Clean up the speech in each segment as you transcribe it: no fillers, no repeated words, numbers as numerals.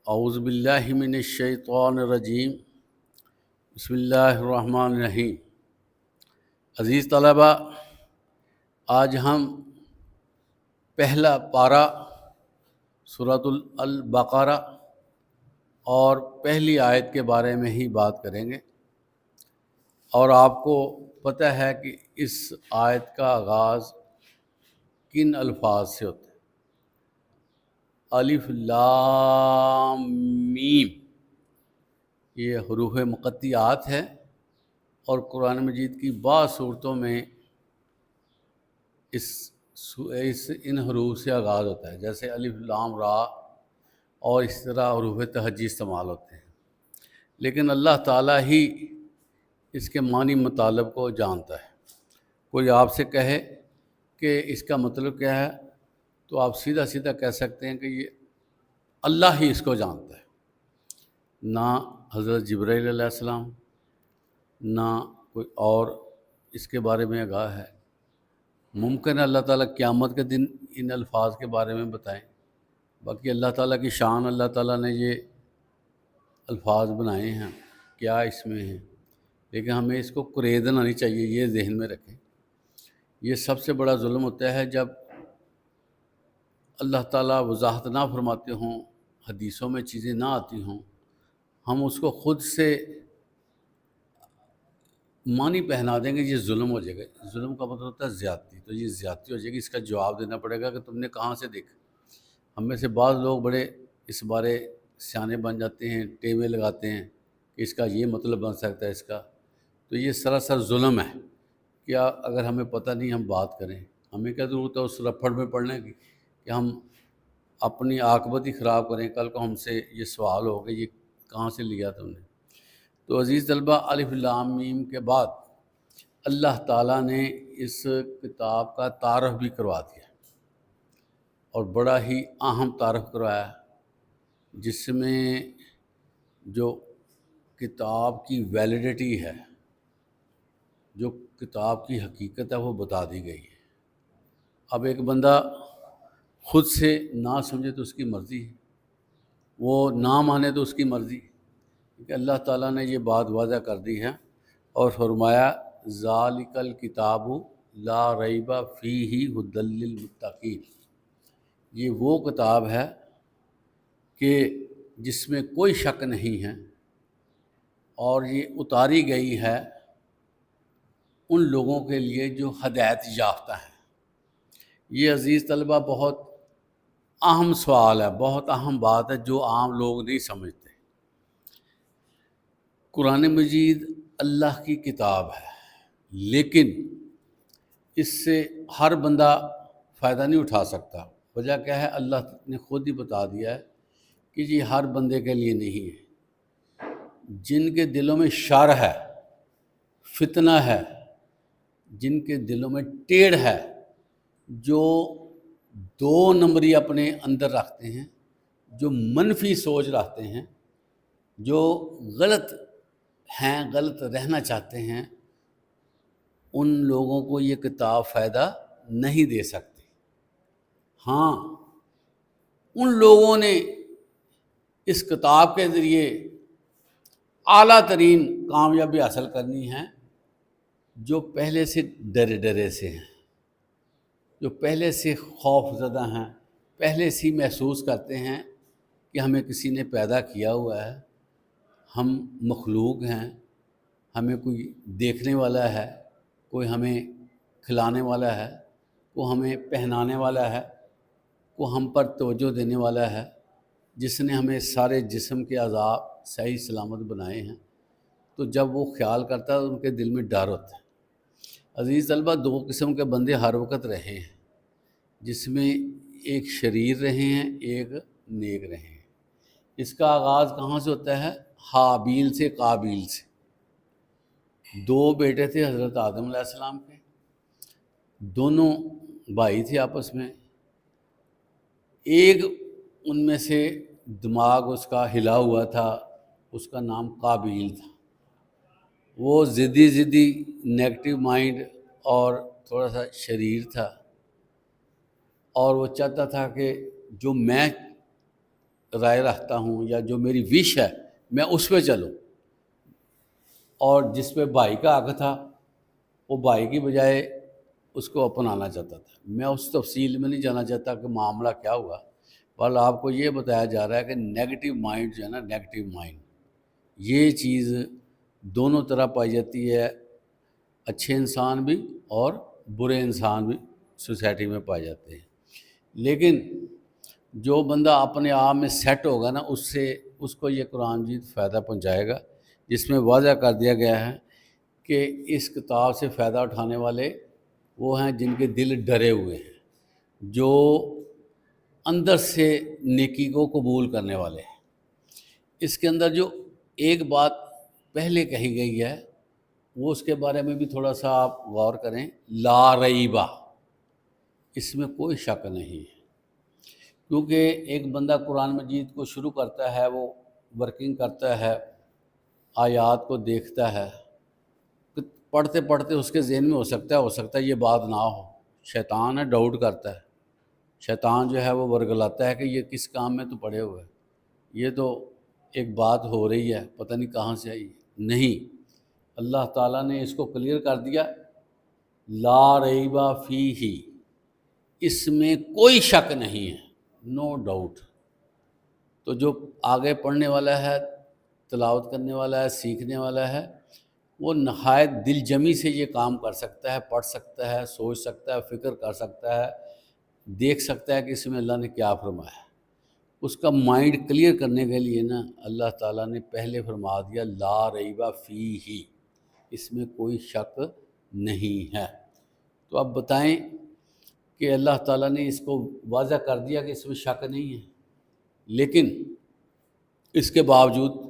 اعوذ باللہ من الشیطان الرجیم بسم اللہ الرحمن الرحیم۔ عزیز طلبہ، آج ہم پہلا پارہ سورۃ البقرہ اور پہلی آیت کے بارے میں ہی بات کریں گے، اور آپ کو پتہ ہے کہ اس آیت کا آغاز کن الفاظ سے ہوتا ہے؟ الف لام میم، یہ حروف مقطعات ہے، اور قرآن مجید کی بعض صورتوں میں ان حروف سے آغاز ہوتا ہے، جیسے الف لام را، اور اس طرح حروف تہجی استعمال ہوتے ہیں، لیکن اللہ تعالیٰ ہی اس کے معنی مطالب کو جانتا ہے۔ کوئی آپ سے کہے کہ اس کا مطلب کیا ہے، تو آپ سیدھا سیدھا کہہ سکتے ہیں کہ یہ اللہ ہی اس کو جانتا ہے، نہ حضرت جبرائیل علیہ السلام، نہ کوئی اور اس کے بارے میں آگاہ ہے۔ ممکن ہے اللہ تعالیٰ قیامت کے دن ان الفاظ کے بارے میں بتائیں، باقی اللہ تعالیٰ کی شان، اللہ تعالیٰ نے یہ الفاظ بنائے ہیں، کیا اس میں ہیں، لیکن ہمیں اس کو قریدنا نہیں چاہیے، یہ ذہن میں رکھیں۔ یہ سب سے بڑا ظلم ہوتا ہے جب اللہ تعالیٰ وضاحت نہ فرماتے ہوں، حدیثوں میں چیزیں نہ آتی ہوں، ہم اس کو خود سے معنی پہنا دیں گے، یہ ظلم ہو جائے گا۔ ظلم کا مطلب ہوتا ہے زیادتی، تو یہ زیادتی ہو جائے گی، اس کا جواب دینا پڑے گا کہ تم نے کہاں سے دیکھا۔ ہم میں سے بعض لوگ بڑے اس بارے سیانے بن جاتے ہیں، ٹیوے لگاتے ہیں کہ اس کا یہ مطلب بن سکتا ہے اس کا، تو یہ سراسر ظلم ہے۔ کیا اگر ہمیں پتہ نہیں ہم بات کریں؟ ہمیں کیا ضرورت ہے اس رپھڑ میں پڑھنے کی کہ ہم اپنی عاقبت ہی خراب کریں، کل کو ہم سے یہ سوال ہوگا یہ کہاں سے لیا تم نے۔ تو عزیز طلبہ، الف لام میم کے بعد اللہ تعالیٰ نے اس کتاب کا تعارف بھی کروا دیا، اور بڑا ہی اہم تعارف کروایا، جس میں جو کتاب کی ویلیڈیٹی ہے، جو کتاب کی حقیقت ہے، وہ بتا دی گئی ہے۔ اب ایک بندہ خود سے نہ سمجھے تو اس کی مرضی ہے، وہ نہ مانے تو اس کی مرضی، کیونکہ اللہ تعالیٰ نے یہ بات واضح کر دی ہے اور فرمایا ذالک الکتاب لا ریب فیہ ھدی للمتقین، یہ وہ کتاب ہے کہ جس میں کوئی شک نہیں ہے، اور یہ اتاری گئی ہے ان لوگوں کے لیے جو ہدایت یافتہ ہیں۔ یہ عزیز طلبہ بہت اہم سوال ہے، بہت اہم بات ہے جو عام لوگ نہیں سمجھتے۔ قرآن مجید اللہ کی کتاب ہے، لیکن اس سے ہر بندہ فائدہ نہیں اٹھا سکتا۔ وجہ کیا ہے؟ اللہ نے خود ہی بتا دیا ہے کہ یہ ہر بندے کے لیے نہیں ہے۔ جن کے دلوں میں شر ہے، فتنہ ہے، جن کے دلوں میں ٹیڑھ ہے، جو دو نمبری اپنے اندر رکھتے ہیں، جو منفی سوچ رکھتے ہیں، جو غلط ہیں، غلط رہنا چاہتے ہیں، ان لوگوں کو یہ کتاب فائدہ نہیں دے سکتی۔ ہاں، ان لوگوں نے اس کتاب کے ذریعے اعلیٰ ترین کامیابی حاصل کرنی ہے جو پہلے سے ڈرے سے ہیں، جو پہلے سے خوف زدہ ہیں، پہلے سے محسوس کرتے ہیں کہ ہمیں کسی نے پیدا کیا ہوا ہے، ہم مخلوق ہیں، ہمیں کوئی دیکھنے والا ہے، کوئی ہمیں کھلانے والا ہے، کوئی ہمیں پہنانے والا ہے، کوئی ہم پر توجہ دینے والا ہے، جس نے ہمیں سارے جسم کے اعضاء صحیح سلامت بنائے ہیں۔ تو جب وہ خیال کرتا ہے ان کے دل میں ڈر ہوتا ہے۔ عزیز طلبہ، دو قسم کے بندے ہر وقت رہے ہیں، جس میں ایک شریر رہے ہیں، ایک نیک رہے ہیں۔ اس کا آغاز کہاں سے ہوتا ہے؟ حابیل سے، قابیل سے۔ دو بیٹے تھے حضرت آدم علیہ السلام کے، دونوں بھائی تھے آپس میں۔ ایک ان میں سے دماغ اس کا ہلا ہوا تھا، اس کا نام قابیل تھا۔ وہ ضدی نیگیٹو مائنڈ اور تھوڑا سا شریر تھا، اور وہ چاہتا تھا کہ جو میں رائے رکھتا ہوں یا جو میری وش ہے میں اس پہ چلوں، اور جس پہ بھائی کا حق تھا وہ بھائی کی بجائے اس کو اپنانا چاہتا تھا۔ میں اس تفصیل میں نہیں جانا چاہتا کہ معاملہ کیا ہوا، بل آپ کو یہ بتایا جا رہا ہے کہ نیگیٹو مائنڈ جو ہے نا، نیگیٹو مائنڈ، یہ چیز دونوں طرح پائی جاتی ہے، اچھے انسان بھی اور برے انسان بھی سوسائٹی میں پائے جاتے ہیں۔ لیکن جو بندہ اپنے آپ میں سیٹ ہوگا نا، اس کو یہ قرآن مجید فائدہ پہنچائے گا، جس میں واضح کر دیا گیا ہے کہ اس کتاب سے فائدہ اٹھانے والے وہ ہیں جن کے دل ڈرے ہوئے ہیں، جو اندر سے نیکی کو قبول کرنے والے ہیں۔ اس کے اندر جو ایک بات پہلے کہی گئی ہے وہ اس کے بارے میں بھی تھوڑا سا آپ غور کریں، لا ریبہ، اس میں کوئی شک نہیں ہے، کیونکہ ایک بندہ قرآن مجید کو شروع کرتا ہے، وہ ورکنگ کرتا ہے، آیات کو دیکھتا ہے، پڑھتے پڑھتے اس کے ذہن میں ہو سکتا ہے یہ بات نہ ہو، شیطان ہے، ڈاؤٹ کرتا ہے، شیطان جو ہے وہ ورگلاتا ہے کہ یہ کس کام میں تو پڑے ہوئے، یہ تو ایک بات ہو رہی ہے، پتہ نہیں کہاں سے آئی۔ نہیں، اللہ تعالیٰ نے اس کو کلیئر کر دیا، لا ریبہ فیہ، اس میں کوئی شک نہیں ہے، نو ڈاؤٹ۔ تو جو آگے پڑھنے والا ہے، تلاوت کرنے والا ہے، سیکھنے والا ہے، وہ نہایت دل جمی سے یہ کام کر سکتا ہے، پڑھ سکتا ہے، سوچ سکتا ہے، فکر کر سکتا ہے، دیکھ سکتا ہے کہ اس میں اللہ نے کیا فرمایا ہے۔ اس کا مائنڈ کلیئر کرنے کے لیے نا اللہ تعالیٰ نے پہلے فرما دیا لا ریبہ فیہ، اس میں کوئی شک نہیں ہے۔ تو اب بتائیں کہ اللہ تعالیٰ نے اس کو واضح کر دیا کہ اس میں شک نہیں ہے، لیکن اس کے باوجود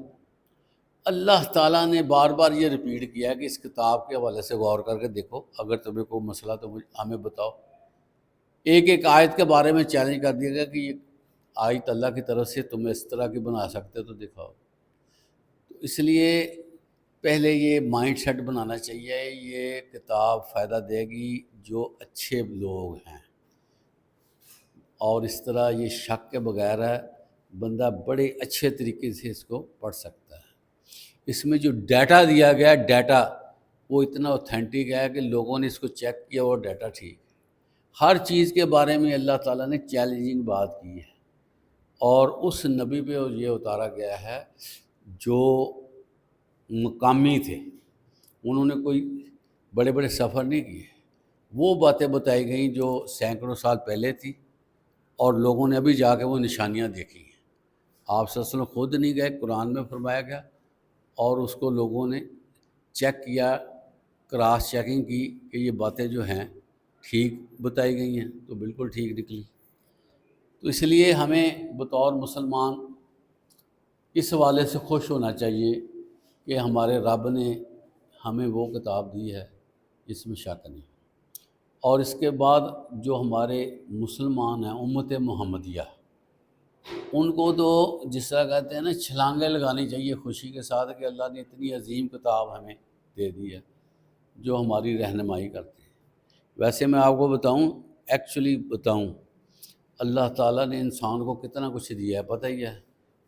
اللہ تعالیٰ نے بار بار یہ ریپیٹ کیا ہے کہ اس کتاب کے حوالے سے غور کر کے دیکھو، اگر تمہیں کوئی مسئلہ تو ہمیں بتاؤ۔ ایک ایک آیت کے بارے میں چیلنج کر دیا گیا کہ یہ آیت اللہ کی طرف سے تم اس طرح کی بنا سکتے تو دکھاؤ۔ تو اس لیے پہلے یہ مائنڈ سیٹ بنانا چاہیے، یہ کتاب فائدہ دے گی جو اچھے لوگ ہیں، اور اس طرح یہ شک کے بغیر ہے، بندہ بڑے اچھے طریقے سے اس کو پڑھ سکتا ہے۔ اس میں جو ڈیٹا دیا گیا ہے، ڈیٹا وہ اتنا اوتھینٹک ہے کہ لوگوں نے اس کو چیک کیا، وہ ڈیٹا ٹھیک، ہر چیز کے بارے میں اللہ تعالیٰ نے چیلنجنگ بات کی ہے، اور اس نبی پہ یہ اتارا گیا ہے جو مقامی تھے، انہوں نے کوئی بڑے بڑے سفر نہیں کیے، وہ باتیں بتائی گئیں جو سینکڑوں سال پہلے تھی، اور لوگوں نے ابھی جا کے وہ نشانیاں دیکھی ہیں۔ آپ صلی اللہ علیہ وسلم خود نہیں گئے، قرآن میں فرمایا گیا، اور اس کو لوگوں نے چیک کیا، کراس چیکنگ کی کہ یہ باتیں جو ہیں ٹھیک بتائی گئی ہیں، تو بالکل ٹھیک نکلی۔ تو اس لیے ہمیں بطور مسلمان اس حوالے سے خوش ہونا چاہیے کہ ہمارے رب نے ہمیں وہ کتاب دی ہے جس میں شک نہیں۔ اور اس کے بعد جو ہمارے مسلمان ہیں، امت محمدیہ، ان کو تو جس طرح کہتے ہیں نا چھلانگیں لگانی چاہیے خوشی کے ساتھ کہ اللہ نے اتنی عظیم کتاب ہمیں دے دی ہے جو ہماری رہنمائی کرتے ہیں۔ ویسے میں آپ کو ایکچولی بتاؤں، اللہ تعالیٰ نے انسان کو کتنا کچھ دیا ہے پتہ ہی ہے،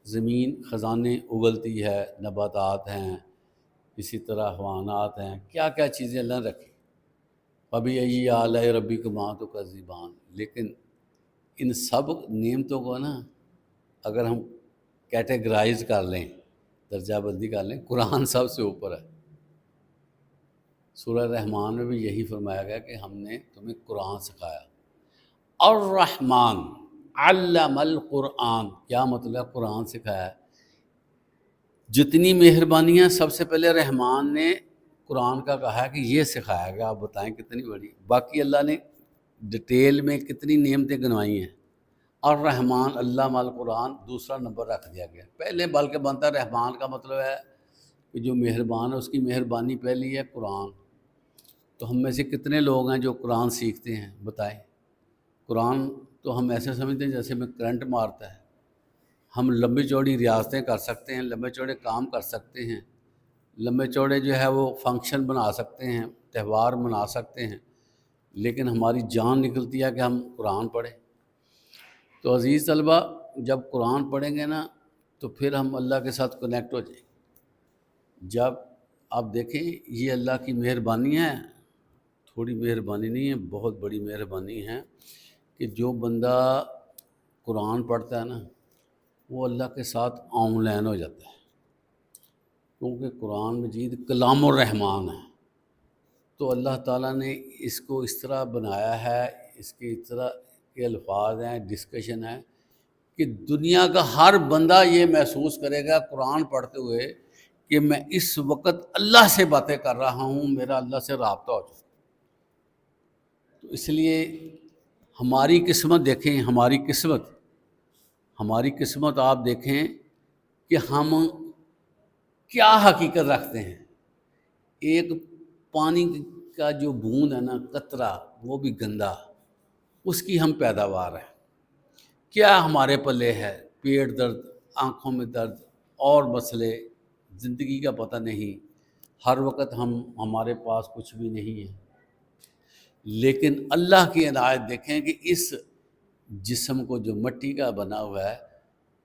زمین خزانے اگلتی ہے، نباتات ہیں، اسی طرح حیوانات ہیں، کیا کیا چیزیں اللہ نے رکھی۔ ابھی ای آلۂ ربی کما تو کذبان، لیکن ان سب نعمتوں کو نا اگر ہم کیٹیگرائز کر لیں، درجہ بندی کر لیں، قرآن سب سے اوپر ہے۔ سورہ رحمان میں بھی یہی فرمایا گیا کہ ہم نے تمہیں قرآن سکھایا۔ الرحمن علم القرآن، کیا مطلب قرآن سکھایا ہے؟ جتنی مہربانیاں سب سے پہلے رحمان نے قرآن کا کہا ہے کہ یہ سکھایا گیا، آپ بتائیں کتنی بڑی۔ باقی اللہ نے ڈیٹیل میں کتنی نعمتیں گنوائی ہیں، اور رحمان علم القرآن دوسرا نمبر رکھ دیا گیا پہلے، بلکہ بنتا رحمان کا مطلب ہے کہ جو مہربان ہے اس کی مہربانی پہلی ہے قرآن۔ تو ہم میں سے کتنے لوگ ہیں جو قرآن سیکھتے ہیں بتائیں؟ قرآن تو ہم ایسے سمجھتے ہیں جیسے میں کرنٹ مارتا ہے، ہم لمبی چوڑی ریاستیں کر سکتے ہیں، لمبے چوڑے کام کر سکتے ہیں، لمبے چوڑے جو ہے وہ فنکشن بنا سکتے ہیں، تہوار منا سکتے ہیں، لیکن ہماری جان نکلتی ہے کہ ہم قرآن پڑھیں۔ تو عزیز طلبہ، جب قرآن پڑھیں گے نا تو پھر ہم اللہ کے ساتھ کنیکٹ ہو جائیں گے۔ جب آپ دیکھیں یہ اللہ کی مہربانی ہے، تھوڑی مہربانی نہیں ہے، بہت بڑی مہربانی ہے کہ جو بندہ قرآن پڑھتا ہے نا وہ اللہ کے ساتھ آن لائن ہو جاتا ہے، کیونکہ قرآن مجید کلام الرحمن ہے۔ تو اللہ تعالیٰ نے اس کو اس طرح بنایا ہے، اس کے اس طرح کے الفاظ ہیں، ڈسکشن ہے کہ دنیا کا ہر بندہ یہ محسوس کرے گا قرآن پڑھتے ہوئے کہ میں اس وقت اللہ سے باتیں کر رہا ہوں، میرا اللہ سے رابطہ ہو چکا۔ تو اس لیے ہماری قسمت دیکھیں، ہماری قسمت آپ دیکھیں کہ ہم کیا حقیقت رکھتے ہیں۔ ایک پانی کا جو بوند ہے نا، قطرہ، وہ بھی گندا، اس کی ہم پیداوار ہے۔ کیا ہمارے پلے ہے؟ پیٹ درد، آنکھوں میں درد اور مسئلے، زندگی کا پتہ نہیں، ہر وقت ہمارے پاس کچھ بھی نہیں ہے۔ لیکن اللہ کی عنایت دیکھیں کہ اس جسم کو جو مٹی کا بنا ہوا ہے،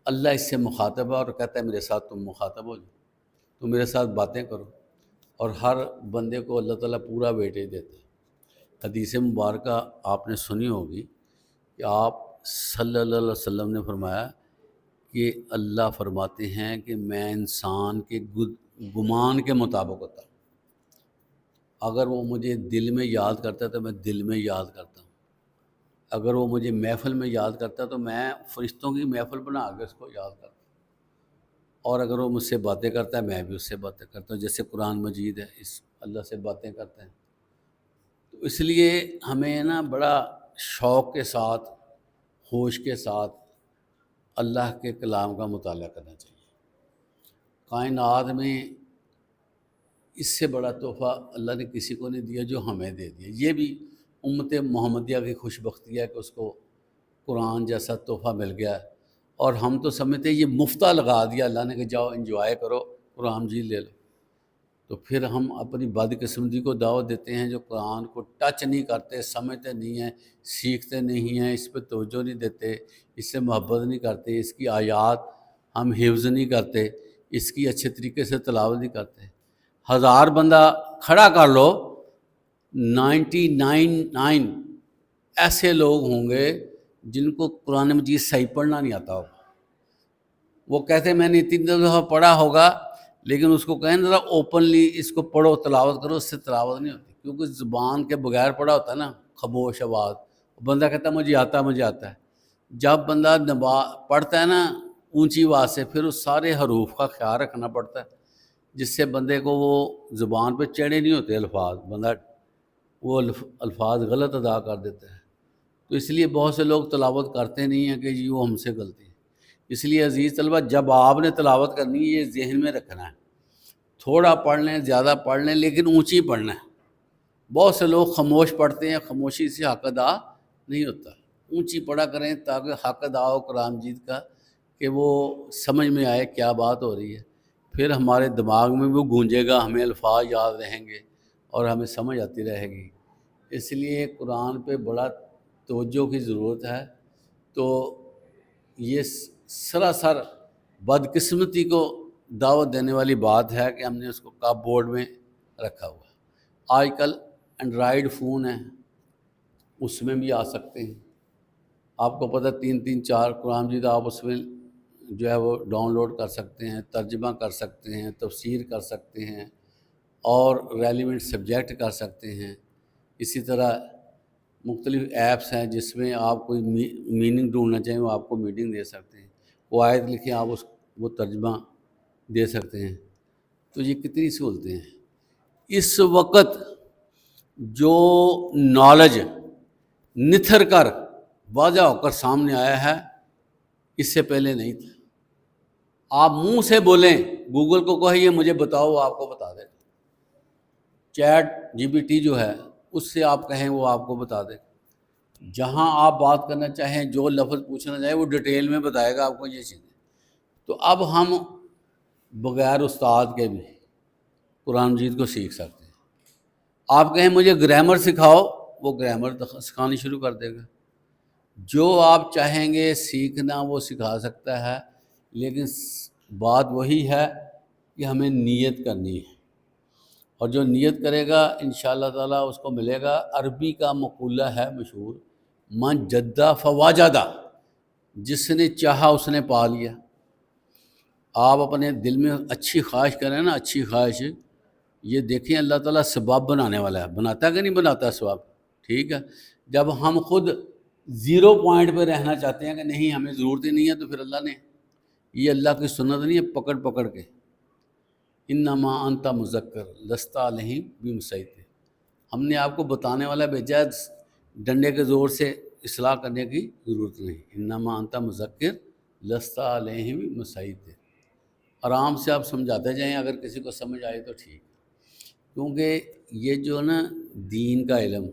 اللہ اس سے مخاطب ہے اور کہتا ہے میرے ساتھ تم مخاطب ہو جاؤ، تم میرے ساتھ باتیں کرو۔ اور ہر بندے کو اللہ تعالیٰ پورا ویٹیج دیتا ہے۔ حدیث مبارکہ آپ نے سنی ہوگی کہ آپ صلی اللہ علیہ وسلم نے فرمایا کہ اللہ فرماتے ہیں کہ میں انسان کے گمان کے مطابق ہوتا ہوں۔ اگر وہ مجھے دل میں یاد کرتا ہے تو میں دل میں یاد کرتا ہوں، اگر وہ مجھے محفل میں یاد کرتا ہے تو میں فرشتوں کی محفل بنا کے اس کو یاد کرتا ہوں، اور اگر وہ مجھ سے باتیں کرتا ہے میں بھی اس سے باتیں کرتا ہوں، جیسے قرآن مجید ہے، اس اللہ سے باتیں کرتے ہیں۔ تو اس لیے ہمیں نا بڑا شوق کے ساتھ، ہوش کے ساتھ اللہ کے کلام کا مطالعہ کرنا چاہیے۔ کائنات میں اس سے بڑا تحفہ اللہ نے کسی کو نہیں دیا جو ہمیں دے دیا۔ یہ بھی امت محمدیہ کی خوش بختی ہے کہ اس کو قرآن جیسا تحفہ مل گیا ہے، اور ہم تو سمجھتے ہیں یہ مفتہ لگا دیا اللہ نے کہ جاؤ انجوائے کرو، قرآن جی لے لو۔ تو پھر ہم اپنی بدقسمتی کو دعوت دیتے ہیں جو قرآن کو ٹچ نہیں کرتے، سمجھتے نہیں ہیں، سیکھتے نہیں ہیں، اس پہ توجہ نہیں دیتے، اس سے محبت نہیں کرتے، اس کی آیات ہم حفظ نہیں کرتے، اس کی اچھے طریقے سے تلاوت نہیں کرتے۔ 1000 بندہ کھڑا کر لو، 99 ایسے لوگ ہوں گے جن کو قرآن مجید صحیح پڑھنا نہیں آتا ہوگا۔ وہ کہتے ہیں میں نے 3 دفعہ پڑھا ہوگا، لیکن اس کو کہیں ذرا اوپنلی اس کو پڑھو، تلاوت کرو، اس سے تلاوت نہیں ہوتی، کیونکہ زبان کے بغیر پڑھا ہوتا ہے نا، خاموش آواز، بندہ کہتا ہے مجھے آتا ہے۔ جب بندہ پڑھتا ہے نا اونچی آواز سے، پھر اس سارے حروف کا خیال رکھنا پڑتا ہے، جس سے بندے کو وہ زبان پہ چڑھے نہیں ہوتے الفاظ، بندہ وہ الفاظ غلط ادا کر دیتا ہے۔ تو اس لیے بہت سے لوگ تلاوت کرتے نہیں ہیں کہ جی وہ ہم سے غلطی ہے۔ اس لیے عزیز طلبہ، جب آپ نے تلاوت کرنی ہے یہ ذہن میں رکھنا ہے، تھوڑا پڑھ لیں، زیادہ پڑھ لیں، لیکن اونچی پڑھنا ہے۔ بہت سے لوگ خاموش پڑھتے ہیں، خاموشی سے حق ادا نہیں ہوتا۔ اونچی پڑھا کریں تاکہ حق ادا ہو قرآن مجید کا، کہ وہ سمجھ میں آئے کیا بات ہو رہی ہے، پھر ہمارے دماغ میں وہ گونجے گا، ہمیں الفاظ یاد رہیں گے اور ہمیں سمجھ آتی رہے گی۔ اس لیے قرآن پہ بڑا توجہ کی ضرورت ہے۔ تو یہ سراسر بدقسمتی کو دعوت دینے والی بات ہے کہ ہم نے اس کو کپ بورڈ میں رکھا ہوا ہے۔ آج کل اینڈرائیڈ فون ہیں، اس میں بھی آ سکتے ہیں۔ آپ کو پتہ 3 4 قرآن مجید آپ اس میں جو ہے وہ ڈاؤن لوڈ کر سکتے ہیں، ترجمہ کر سکتے ہیں، تفسیر کر سکتے ہیں، اور ریلیونٹ سبجیکٹ کر سکتے ہیں۔ اسی طرح مختلف ایپس ہیں جس میں آپ کوئی میننگ ڈھونڈنا چاہیں وہ آپ کو میننگ دے سکتے ہیں، وہ آیت لکھیں آپ وہ ترجمہ دے سکتے ہیں۔ تو یہ کتنی سہولتیں ہیں۔ اس وقت جو نالج نتھر کر واضح ہو کر سامنے آیا ہے، اس سے پہلے نہیں تھا۔ آپ منہ سے بولیں، گوگل کو کہیے مجھے بتاؤ، وہ آپ کو بتا دے گا۔ چیٹ GPT جو ہے اس سے آپ کہیں وہ آپ کو بتا دے گا۔ جہاں آپ بات کرنا چاہیں، جو لفظ پوچھنا چاہیں وہ ڈیٹیل میں بتائے گا آپ کو یہ چیزیں۔ تو اب ہم بغیر استاد کے بھی قرآن مجید کو سیکھ سکتے ہیں۔ آپ کہیں مجھے گرامر سکھاؤ، وہ گرامر سکھانی شروع کر دے گا۔ جو آپ چاہیں گے سیکھنا وہ سکھا سکتا ہے، لیکن بات وہی ہے کہ ہمیں نیت کرنی ہے، اور جو نیت کرے گا انشاءاللہ تعالیٰ اس کو ملے گا۔ عربی کا مقولہ ہے مشہور، من جدہ فواجدہ، جس نے چاہا اس نے پا لیا۔ آپ اپنے دل میں اچھی خواہش کریں نا، اچھی خواہش، یہ دیکھیں اللہ تعالیٰ سبب بنانے والا ہے، بناتا ہے کہ نہیں بناتا سبب؟ ٹھیک ہے، جب ہم خود زیرو پوائنٹ پہ رہنا چاہتے ہیں کہ نہیں ہمیں ضرورت ہی نہیں ہے، تو پھر اللہ نے، یہ اللہ کی سنت نہیں ہے پکڑ پکڑ کے، انما انت مذکر لست علیہم بمسیطر، ہم نے آپ کو بتانے والا بھیجا ہے، ڈنڈے کے زور سے اصلاح کرنے کی ضرورت نہیں۔ انما انت مذکر لست علیہم بمسیطر، آرام سے آپ سمجھاتے جائیں، اگر کسی کو سمجھ آئے تو ٹھیک، کیونکہ یہ جو نا دین کا علم،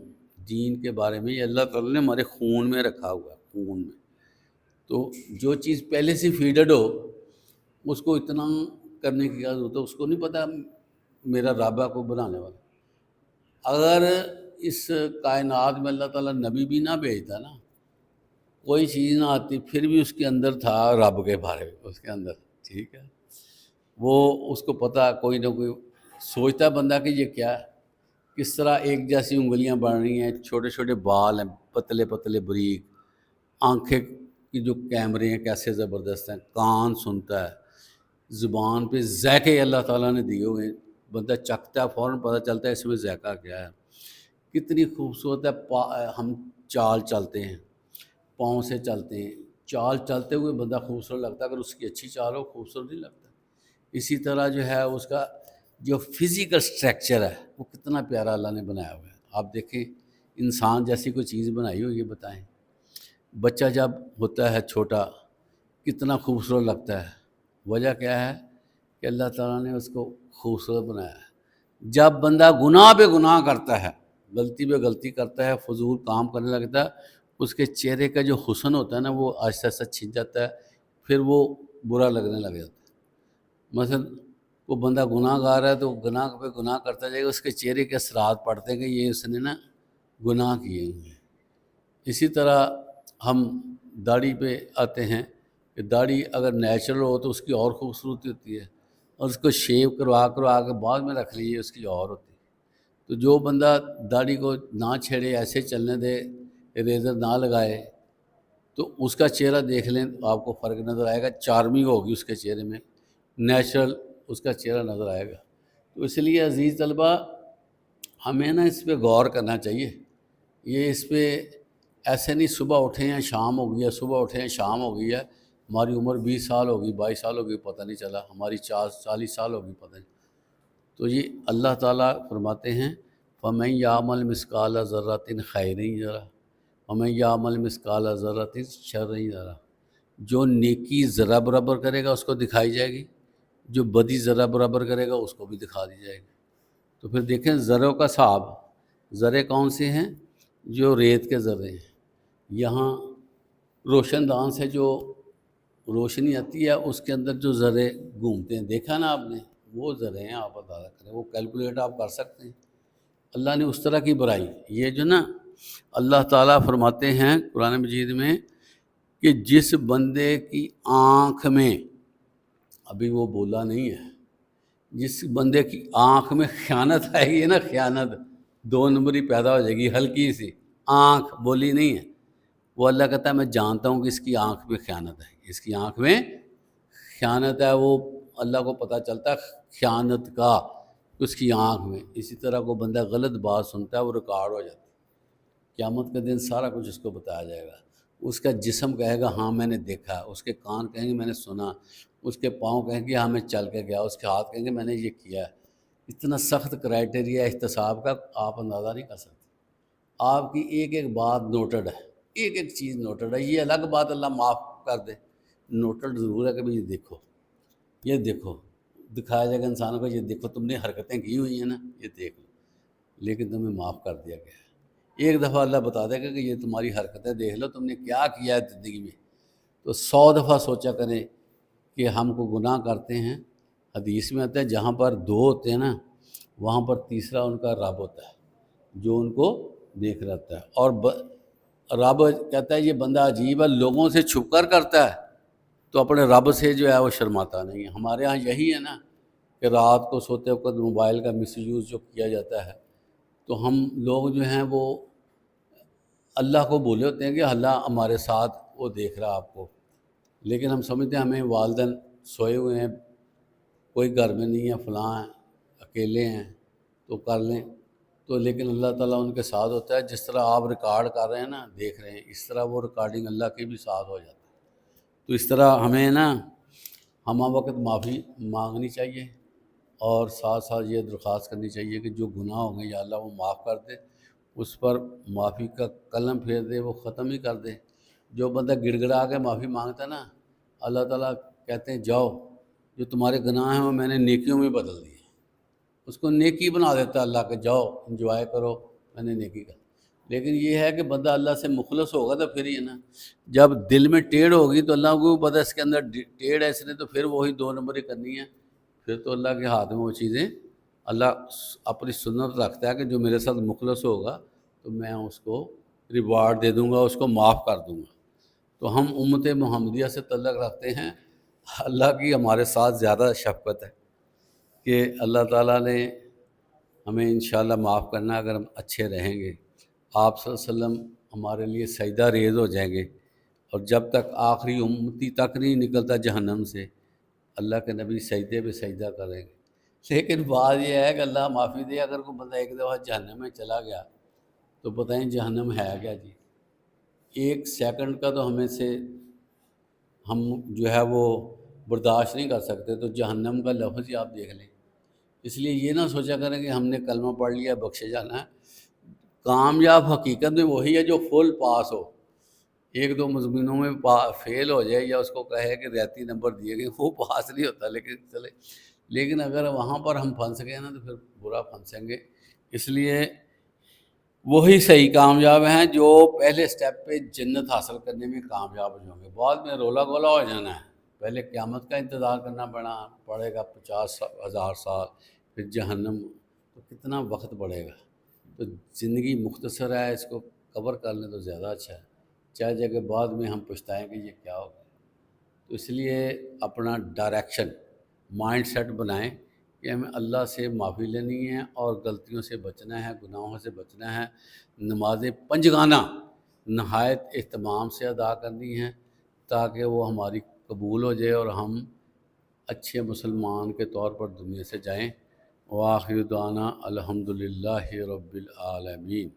دین کے بارے میں، یہ اللہ تعالیٰ نے ہمارے خون میں رکھا ہوا ہے، خون میں، تو جو چیز پہلے سے فیڈڈ ہو اس کو اتنا کرنے کی کیا ضرورت ہے؟ اس کو نہیں پتہ میرا رابع کو بنانے والا۔ اگر اس کائنات میں اللہ تعالیٰ نبی بھی نہ بھیجتا نا، کوئی چیز نہ آتی، پھر بھی اس کے اندر تھا رب کے بارے میں، اس کے اندر، ٹھیک ہے، وہ اس کو پتہ، کوئی نہ کوئی سوچتا بندہ کہ یہ کیا ہے، کس طرح ایک جیسی انگلیاں بن رہی ہیں، چھوٹے چھوٹے بال ہیں، پتلے پتلے بریک، آنکھیں کی جو کیمرے ہیں کیسے زبردست ہیں، کان سنتا ہے، زبان پہ ذائقے اللہ تعالیٰ نے دیے ہوئے ہیں، بندہ چکھتا ہے فوراً پتہ چلتا ہے اس میں ذائقہ کیا ہے، کتنی خوبصورت ہے۔ ہم چال چلتے ہیں، پاؤں سے چلتے ہیں، چال چلتے ہوئے بندہ خوبصورت لگتا ہے، اگر اس کی اچھی چال ہو خوبصورت نہیں لگتا۔ اسی طرح جو ہے اس کا جو فزیکل سٹرکچر ہے وہ کتنا پیارا اللہ نے بنایا ہوا ہے۔ آپ دیکھیں انسان جیسی کوئی چیز بنائی ہو، یہ بتائیں، بچہ جب ہوتا ہے چھوٹا کتنا خوبصورت لگتا ہے، وجہ کیا ہے کہ اللہ تعالیٰ نے اس کو خوبصورت بنایا ہے۔ جب بندہ گناہ پہ گناہ کرتا ہے، غلطی پہ غلطی کرتا ہے، فضول کام کرنے لگتا ہے، اس کے چہرے کا جو حسن ہوتا ہے نا وہ آہستہ آہستہ چھن جاتا ہے، پھر وہ برا لگنے لگ جاتا ہے۔ مثلا وہ بندہ گناہ گار ہے تو گناہ پہ گناہ کرتا جائے گا، اس کے چہرے کے اثرات پڑتے ہیں کہ یہ اس نے نا گناہ کیے ہوئے ہیں۔ اسی طرح ہم داڑھی پہ آتے ہیں کہ داڑھی اگر نیچرل ہو تو اس کی اور خوبصورتی ہوتی ہے، اور اس کو شیو کروا کے بعد میں رکھ لیجیے اس کی اور ہوتی ہے۔ تو جو بندہ داڑھی کو نہ چھیڑے، ایسے چلنے دے، ریزر نہ لگائے، تو اس کا چہرہ دیکھ لیں تو آپ کو فرق نظر آئے گا، چارمنگ ہوگی اس کے چہرے میں، نیچرل اس کا چہرہ نظر آئے گا۔ تو اس لیے عزیز طلبہ ہمیں نا اس پہ غور کرنا چاہیے، یہ اس پہ ایسے نہیں صبح اٹھے ہیں شام ہو گئی ہے، صبح اٹھے ہیں شام ہو گئی ہے، ہماری عمر 20 سال ہوگی، 22 سال ہوگی، پتہ نہیں چلا، ہماری 40 سال ہوگی، پتہ نہیں۔ تو یہ اللہ تعالیٰ فرماتے ہیں فَمَن يَعْمَلْ مِثْقَالَ ذَرَّةٍ خَيْرٍ يَرَهُ وَمَن يَعْمَلْ مِثْقَالَ ذَرَّةٍ شَرٍّ يَرَهُ، جو نیکی ذرہ برابر کرے گا اس کو دکھائی جائے گی، جو بدی ذرہ برابر کرے گا اس کو بھی دکھا دی جائے گی۔ تو پھر دیکھیں ذروں کا حساب، ذرے کون سے ہیں؟ جو ریت کے ذرے ہیں، یہاں روشن دان سے جو روشنی آتی ہے اس کے اندر جو ذرے گھومتے ہیں، دیکھا نا آپ نے، وہ ذرے ہیں، آپ اندازہ کریں، وہ کیلکولیٹ آپ کر سکتے ہیں۔ اللہ نے اس طرح کی برائی، یہ جو نا اللہ تعالیٰ فرماتے ہیں قرآن مجید میں کہ جس بندے کی آنکھ میں، ابھی وہ بولا نہیں ہے، جس بندے کی آنکھ میں خیانت آئے گی نا، خیانت 2 نمبری پیدا ہو جائے گی، ہلکی سی آنکھ بولی نہیں ہے، وہ اللہ کہتا ہے میں جانتا ہوں کہ اس کی آنکھ میں خیانت ہے، اس کی آنکھ میں خیانت ہے، وہ اللہ کو پتہ چلتا ہے خیانت کا اس کی آنکھ میں۔ اسی طرح کو بندہ غلط بات سنتا ہے وہ ریکارڈ ہو جاتا ہے، قیامت کے دن سارا کچھ اس کو بتایا جائے گا۔ اس کا جسم کہے گا ہاں میں نے دیکھا، اس کے کان کہیں گے میں نے سنا، اس کے پاؤں کہیں گے ہاں میں چل کے گیا، اس کے ہاتھ کہیں گے میں نے یہ کیا ہے۔ اتنا سخت کرائٹیریا احتساب کا آپ اندازہ نہیں کر سکتے۔ آپ کی ایک ایک بات نوٹڈ ہے، ایک ایک چیز نوٹڈ ہے، یہ الگ بات اللہ معاف کر دے، نوٹڈ ضرور ہے کہ بھئی یہ دیکھو، یہ دیکھو، دکھایا جائے گا انسانوں کو، یہ دیکھو تم نے حرکتیں کی ہوئی ہیں نا، یہ دیکھ لو، لیکن تمہیں معاف کر دیا گیا ہے۔ ایک دفعہ اللہ بتا دے گا کہ یہ تمہاری حرکتیں دیکھ لو، تم نے کیا کیا ہے زندگی میں، تو 100 دفعہ سوچا کریں کہ ہم کو گناہ کرتے ہیں۔ حدیث میں آتا ہے جہاں پر 2 ہوتے ہیں نا وہاں پر تیسرا ان کا رب ہوتا ہے جو ان کو دیکھ رہتا ہے، اور رب کہتا ہے یہ بندہ عجیب ہے، لوگوں سے چھپ کر کرتا ہے تو اپنے رب سے جو ہے وہ شرماتا نہیں ہے۔ ہمارے ہاں یہی ہے نا کہ رات کو سوتے وقت موبائل کا مس یوز جو کیا جاتا ہے، تو ہم لوگ جو ہیں وہ اللہ کو بولے ہوتے ہیں کہ اللہ ہمارے ساتھ وہ دیکھ رہا آپ کو، لیکن ہم سمجھتے ہیں ہمیں والدین سوئے ہوئے ہیں، کوئی گھر میں نہیں ہے، فلاں ہیں، اکیلے ہیں تو کر لیں، تو لیکن اللہ تعالیٰ ان کے ساتھ ہوتا ہے۔ جس طرح آپ ریکارڈ کر رہے ہیں نا، دیکھ رہے ہیں، اس طرح وہ ریکارڈنگ اللہ کے بھی ساتھ ہو جاتا ہے۔ تو اس طرح ہمیں نا ہمہ وقت معافی مانگنی چاہیے، اور ساتھ ساتھ یہ درخواست کرنی چاہیے کہ جو گناہ ہو گئے یا اللہ وہ معاف کر دے، اس پر معافی کا قلم پھیر دے، وہ ختم ہی کر دے۔ جو بندہ گڑ گڑا کے معافی مانگتا ہے نا، اللہ تعالیٰ کہتے ہیں جاؤ، جو تمہارے گناہ ہیں وہ میں نے نیکیوں میں بدل دیے، اس کو نیکی بنا دیتا ہے اللہ، کہ جاؤ انجوائے کرو، میں نے نیکی کر۔ لیکن یہ ہے کہ بندہ اللہ سے مخلص ہوگا تو پھر یہ نا، جب دل میں ٹیڑھ ہوگی تو اللہ کو بھی پتہ ہے اس کے اندر ٹیڑھ ہے اس نے، تو پھر وہی 2 نمبری کرنی ہے، پھر تو اللہ کے ہاتھ میں وہ چیزیں، اللہ اپنی سنت رکھتا ہے کہ جو میرے ساتھ مخلص ہوگا تو میں اس کو ریوارڈ دے دوں گا، اس کو معاف کر دوں گا۔ تو ہم امت محمدیہ سے تعلق رکھتے ہیں، اللہ کی ہمارے ساتھ زیادہ شفقت ہے کہ اللہ تعالیٰ نے ہمیں انشاءاللہ معاف کرنا اگر ہم اچھے رہیں گے۔ آپ صلی اللہ علیہ وسلم ہمارے لیے سجدہ ریز ہو جائیں گے، اور جب تک آخری امتی تک نہیں نکلتا جہنم سے، اللہ کے نبی سجدے پہ سجدہ کریں گے۔ لیکن بات یہ ہے کہ اللہ معافی دے، اگر کوئی بندہ ایک دفعہ جہنم میں چلا گیا تو بتائیں جہنم ہے کیا جی؟ 1 سیکنڈ کا تو ہمیں سے ہم جو ہے وہ برداشت نہیں کر سکتے، تو جہنم کا لفظ ہی آپ دیکھ لیں۔ اس لیے یہ نہ سوچا کریں کہ ہم نے کلمہ پڑھ لیا بخشے جانا ہے۔ کامیاب حقیقت میں وہی ہے جو فل پاس ہو، 1-2 مضمونوں میں فیل ہو جائے یا اس کو کہے کہ رعایتی نمبر دیے گئے، وہ پاس نہیں ہوتا۔ لیکن اگر وہاں پر ہم پھنس گئے نا تو پھر برا پھنسیں گے۔ اس لیے وہی صحیح کامیاب ہیں جو پہلے سٹیپ پہ جنت حاصل کرنے میں کامیاب ہو جائیں گے۔ بعد میں رولا گولا ہو جانا ہے، پہلے قیامت کا انتظار کرنا پڑے گا 50,000 سال، پھر جہنم، تو کتنا وقت پڑے گا۔ تو زندگی مختصر ہے، اس کو کور کر لیں تو زیادہ اچھا ہے، چاہے کہ بعد میں ہم پچھتائیں کہ یہ کیا ہو گیا۔ تو اس لیے اپنا ڈائریکشن، مائنڈ سیٹ بنائیں کہ ہمیں اللہ سے معافی لینی ہے اور غلطیوں سے بچنا ہے، گناہوں سے بچنا ہے۔ نمازیں 5 گانا نہایت اہتمام سے ادا کرنی ہیں تاکہ وہ ہماری قبول ہو جائے اور ہم اچھے مسلمان کے طور پر دنیا سے جائیں۔ وآخر دعوانا الحمدللہ رب العالمین۔